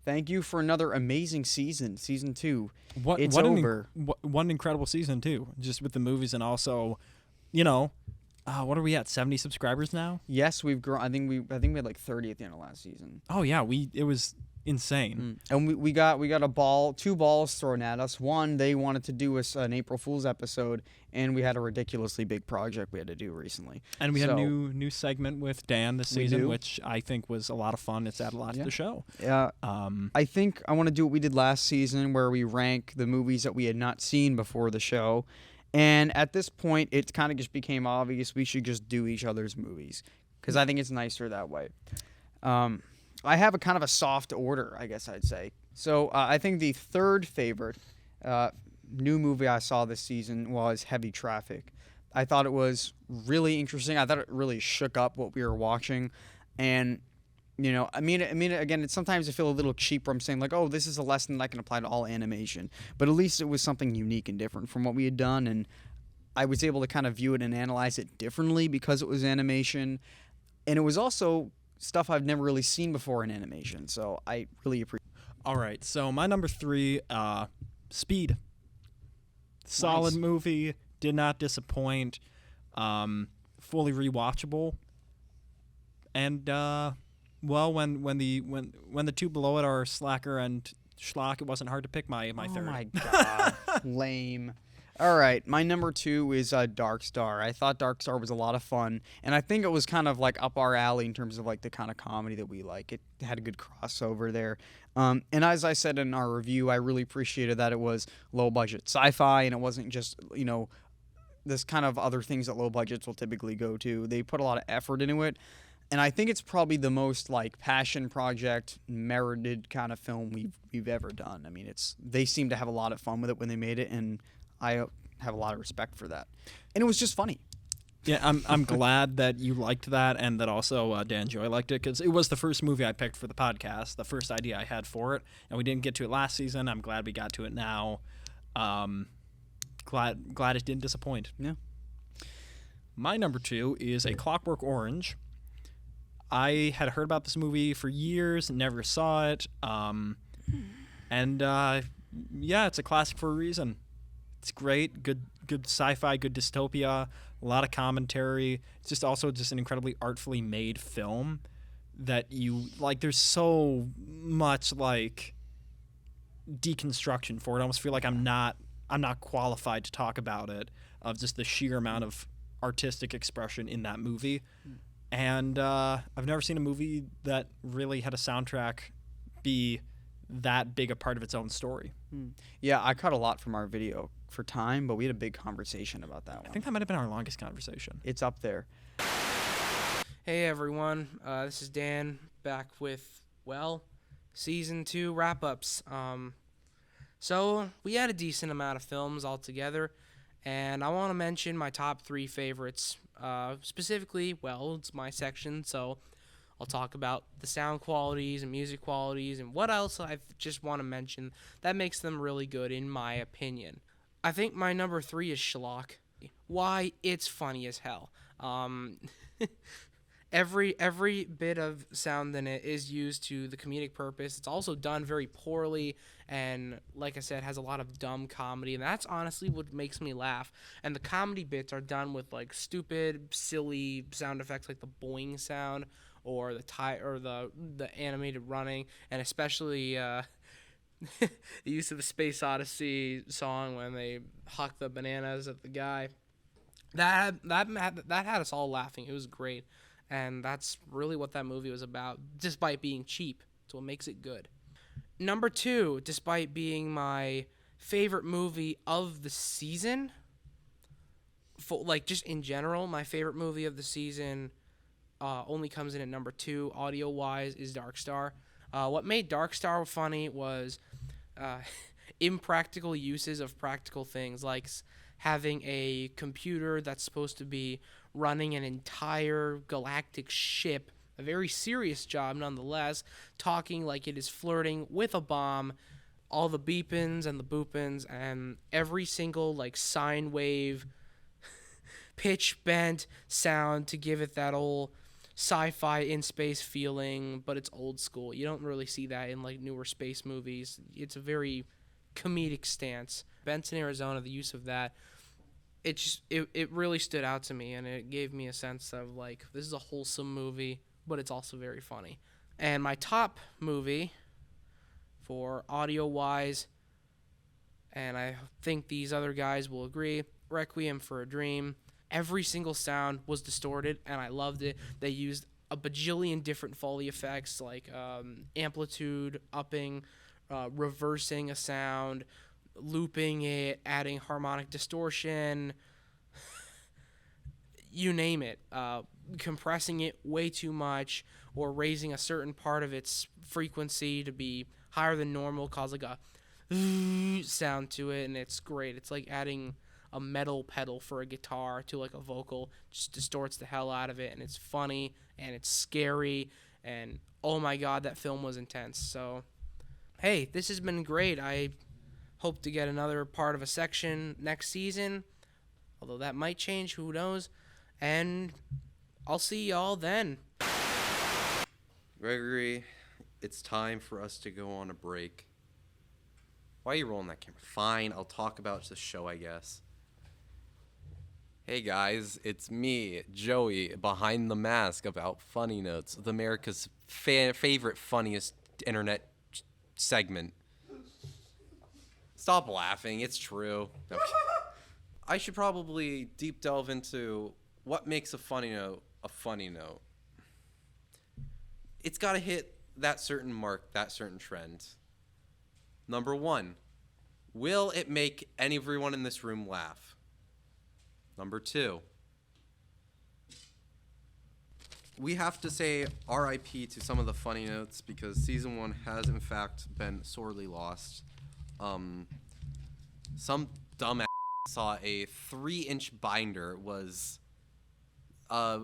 Thank you for another amazing season, season 2. What It's what over. what an incredible season too, just with the movies and also, you know, what are we at? 70 subscribers now? Yes, we've grown. I think we had like 30 at the end of last season. Oh yeah, it was insane. And we got two balls thrown at us. One, they wanted to do us an April Fool's episode, and we had a ridiculously big project we had to do recently. And we had a So, new segment with Dan this We season, do. which I think was a lot of fun. It's added a lot to Yeah. the show. I think I want to do what we did last season, where we rank the movies that we had not seen before the show. And at this point, it kind of just became obvious we should just do each other's movies, because I think it's nicer that way. I have a kind of a soft order, I guess I'd say. So I think the third favorite new movie I saw this season was Heavy Traffic. I thought it was really interesting. I thought it really shook up what we were watching, and I mean, again, it's sometimes I feel a little cheap where I'm saying like, oh, this is a lesson that I can apply to all animation, but at least it was something unique and different from what we had done, and I was able to kind of view it and analyze it differently because it was animation, and it was also stuff I've never really seen before in animation. So I really appreciate. All right, so my number 3, Speed. Solid Nice. movie, did not disappoint, fully rewatchable, and well, when the two below it are Slacker and Schlock, it wasn't hard to pick my Oh third. my god, lame. All right, my number 2 is Darkstar. I thought Darkstar was a lot of fun, and I think it was kind of like up our alley in terms of like the kind of comedy that we like. It had a good crossover there. And as I said in our review, I really appreciated that it was low budget sci-fi, and it wasn't just this kind of other things that low budgets will typically go to. They put a lot of effort into it. And I think it's probably the most like passion project merited kind of film we've ever done. I mean, they seem to have a lot of fun with it when they made it, and I have a lot of respect for that. And it was just funny. Yeah, I'm glad that you liked that, and that also Dan Joy liked it, because it was the first movie I picked for the podcast, the first idea I had for it, and we didn't get to it last season. I'm glad we got to it now. Glad it didn't disappoint. Yeah. My number 2 is A Clockwork Orange. I had heard about this movie for years, never saw it, and yeah, it's a classic for a reason. It's great, good sci-fi, good dystopia, a lot of commentary. It's just also just an incredibly artfully made film that you like. There's so much like deconstruction for it. I almost feel like I'm not qualified to talk about it, of just the sheer amount of artistic expression in that movie. And I've never seen a movie that really had a soundtrack be that big a part of its own story. Yeah, I cut a lot from our video for time, but we had a big conversation about that I one. think that might have been our longest conversation. It's up there. Hey everyone, this is Dan back with, season 2 wrap-ups. So we had a decent amount of films altogether, and I want to mention my top 3 favorites. Specifically, it's my section, so I'll talk about the sound qualities and music qualities and what else I just want to mention that makes them really good in my opinion. I think my number 3 is Schlock. Why? It's funny as hell. Every bit of sound in it is used to the comedic purpose. It's also done very poorly, and like I said, has a lot of dumb comedy, and that's honestly what makes me laugh. And the comedy bits are done with like stupid, silly sound effects like the boing sound or the animated running, and especially the use of the Space Odyssey song when they huck the bananas at the guy. That had us all laughing. It was great. And that's really what that movie was about, despite being cheap. That's what makes it good. Number 2, despite being my favorite movie of the season, just in general, my favorite movie of the season only comes in at number 2, audio-wise, is Darkstar. What made Darkstar funny was impractical uses of practical things, like having a computer that's supposed to be running an entire galactic ship, a very serious job nonetheless, talking like it is flirting with a bomb, all the beepins and the boopins, and every single like sine wave pitch bent sound to give it that old sci-fi in space feeling, but it's old school. You don't really see that in like newer space movies. It's a very comedic stance. Benson, Arizona, the use of that, it really stood out to me, and it gave me a sense of like, this is a wholesome movie, but it's also very funny. And my top movie for audio wise, and I think these other guys will agree, Requiem for a Dream. Every single sound was distorted, and I loved it. They used a bajillion different Foley effects, like amplitude upping, reversing a sound, looping it, adding harmonic distortion, you name it, compressing it way too much, or raising a certain part of its frequency to be higher than normal, cause like a sound to it, and it's great. It's like adding a metal pedal for a guitar to like a vocal, just distorts the hell out of it, and it's funny and it's scary, and oh my god, that film was intense. So hey, this has been great. I hope to get another part of a section next season, although that might change, who knows. And I'll see y'all then. Gregory, it's time for us to go on a break. Why are you rolling that camera? Fine, I'll talk about the show, I guess. Hey guys, it's me, Joey, behind the mask about Funny Notes, the America's favorite, funniest internet segment. Stop laughing, it's true. Okay. I should probably deep delve into what makes a funny note a funny note. It's got to hit that certain mark, that certain trend. Number one, will it make everyone in this room laugh? Number two, we have to say RIP to some of the funny notes because season 1 has in fact been sorely lost. Some dumbass saw a 3-inch binder was a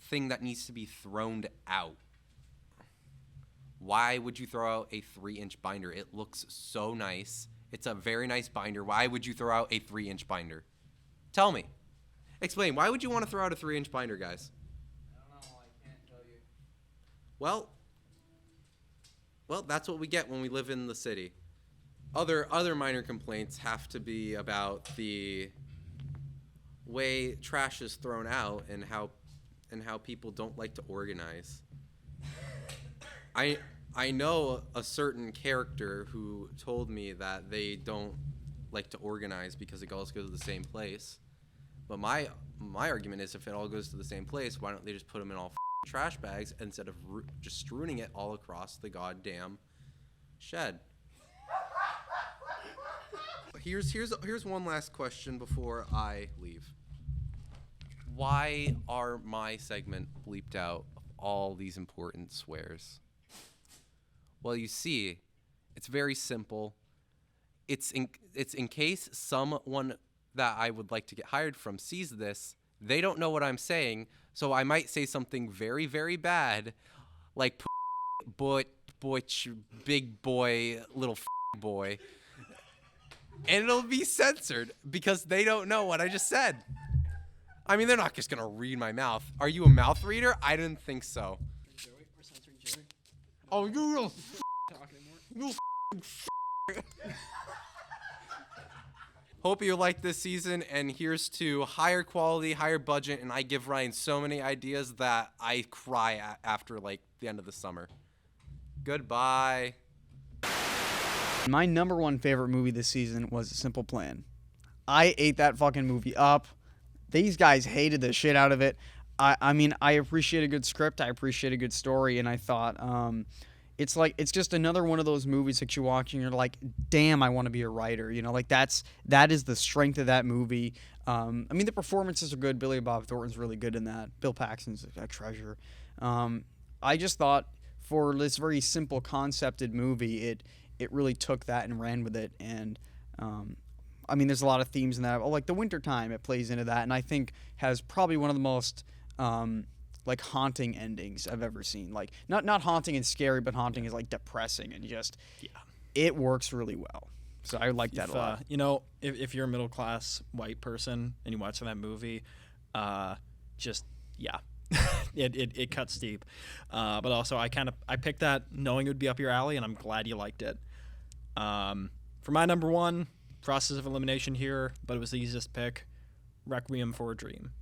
thing that needs to be thrown out. Why would you throw out a 3-inch binder? It looks so nice. It's a very nice binder. Why would you throw out a 3-inch binder? Tell me. Explain. Why would you want to throw out a 3-inch binder, guys? I don't know. I can't tell you. Well, that's what we get when we live in the city. Other minor complaints have to be about the way trash is thrown out and how people don't like to organize. I know a certain character who told me that they don't like to organize because it all goes to the same place. But my argument is, if it all goes to the same place, why don't they just put them in all trash bags instead of just strewing it all across the goddamn shed? Here's one last question before I leave. Why are my segment bleeped out of all these important swears? Well, you see, it's very simple. It's in case someone that I would like to get hired from sees this, they don't know what I'm saying, so I might say something very, very bad, like big boy, little boy, and it'll be censored because they don't know what I just said. I mean, they're not just gonna read my mouth. Are you a mouth reader? I didn't think so. Oh, you little you Hope you like this season, and here's to higher quality, higher budget, and I give Ryan so many ideas that I cry after, like, the end of the summer. Goodbye. My number one favorite movie this season was A Simple Plan. I ate that fucking movie up. These guys hated the shit out of it. I mean, I appreciate a good script. I appreciate a good story, and I thought it's just another one of those movies that you watch and you're like, damn, I want to be a writer. You know, like that is the strength of that movie. I mean, the performances are good. Billy Bob Thornton's really good in that. Bill Paxton's a treasure. I just thought for this very simple concepted movie, it really took that and ran with it. And I mean, there's a lot of themes in that. Like the wintertime, it plays into that, and I think has probably one of the most like haunting endings I've ever seen. Like not haunting and scary, but haunting is like depressing and just it works really well. So I like that a lot. You know, if you're a middle class white person and you watch that movie, it cuts deep. But also I picked that knowing it would be up your alley, and I'm glad you liked it. For my number one, process of elimination here, but it was the easiest pick, Requiem for a Dream.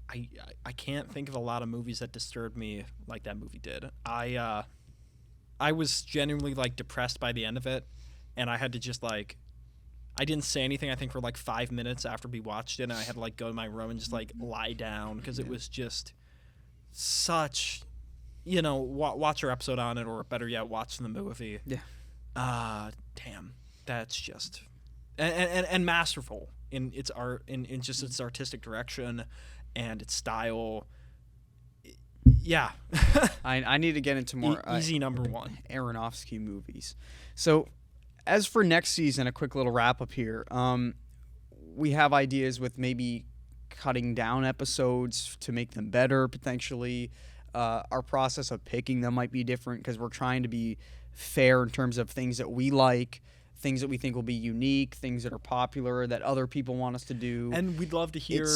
I can't think of a lot of movies that disturbed me like that movie did. I was genuinely like depressed by the end of it, and I had to just like, I didn't say anything I think for like 5 minutes after we watched it, and I had to like go to my room and just like lie down because it was just such, watch our episode on it, or better yet, watch the movie. Yeah. Damn, that's just and masterful in its art, in just its artistic direction and its style. Yeah. I need to get into more easy number one Aronofsky movies. So, as for next season, a quick little wrap up here. We have ideas with maybe cutting down episodes to make them better potentially. Our process of picking them might be different because we're trying to be fair in terms of things that we like, things that we think will be unique, things that are popular that other people want us to do. And we'd love to hear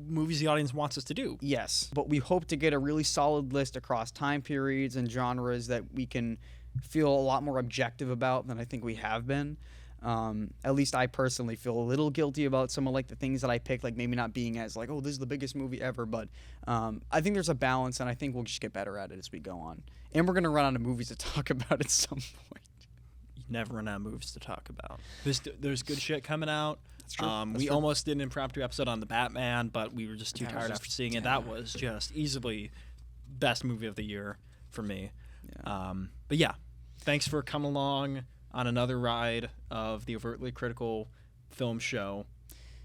movies the audience wants us to do. Yes, but we hope to get a really solid list across time periods and genres that we can feel a lot more objective about than I think we have been. At least I personally feel a little guilty about some of like the things that I picked, like maybe not being as like, oh, this is the biggest movie ever, but I think there's a balance, and I think we'll just get better at it as we go on. And we're going to run out of movies to talk about at some point. You never run out of movies to talk about. There's good shit coming out. That's true. We almost did an impromptu episode on the Batman, but we were just too tired after seeing it. That was just easily best movie of the year for me. Yeah. But yeah, thanks for coming along on another ride of the Overtly Critical film show,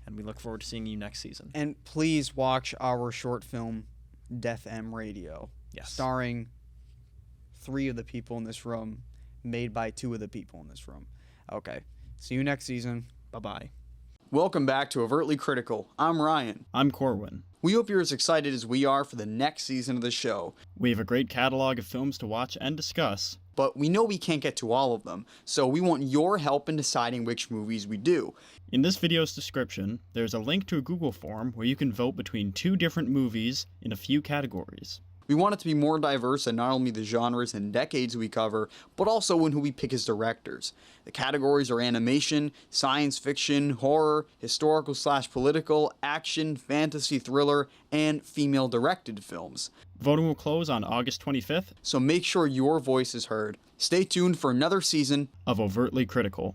and we look forward to seeing you next season. And please watch our short film, Death M Radio. Yes. Starring 3 of the people in this room, made by 2 of the people in this room. Okay. See you next season. Bye-bye. Welcome back to Overtly Critical. I'm Ryan. I'm Corwin. We hope you're as excited as we are for the next season of the show. We have a great catalog of films to watch and discuss. But we know we can't get to all of them, so we want your help in deciding which movies we do. In this video's description, there's a link to a Google form where you can vote between 2 different movies in a few categories. We want it to be more diverse in not only the genres and decades we cover, but also in who we pick as directors. The categories are animation, science fiction, horror, historical/political, action, fantasy, thriller, and female-directed films. Voting will close on August 25th, So make sure your voice is heard. Stay tuned for another season of Overtly Critical.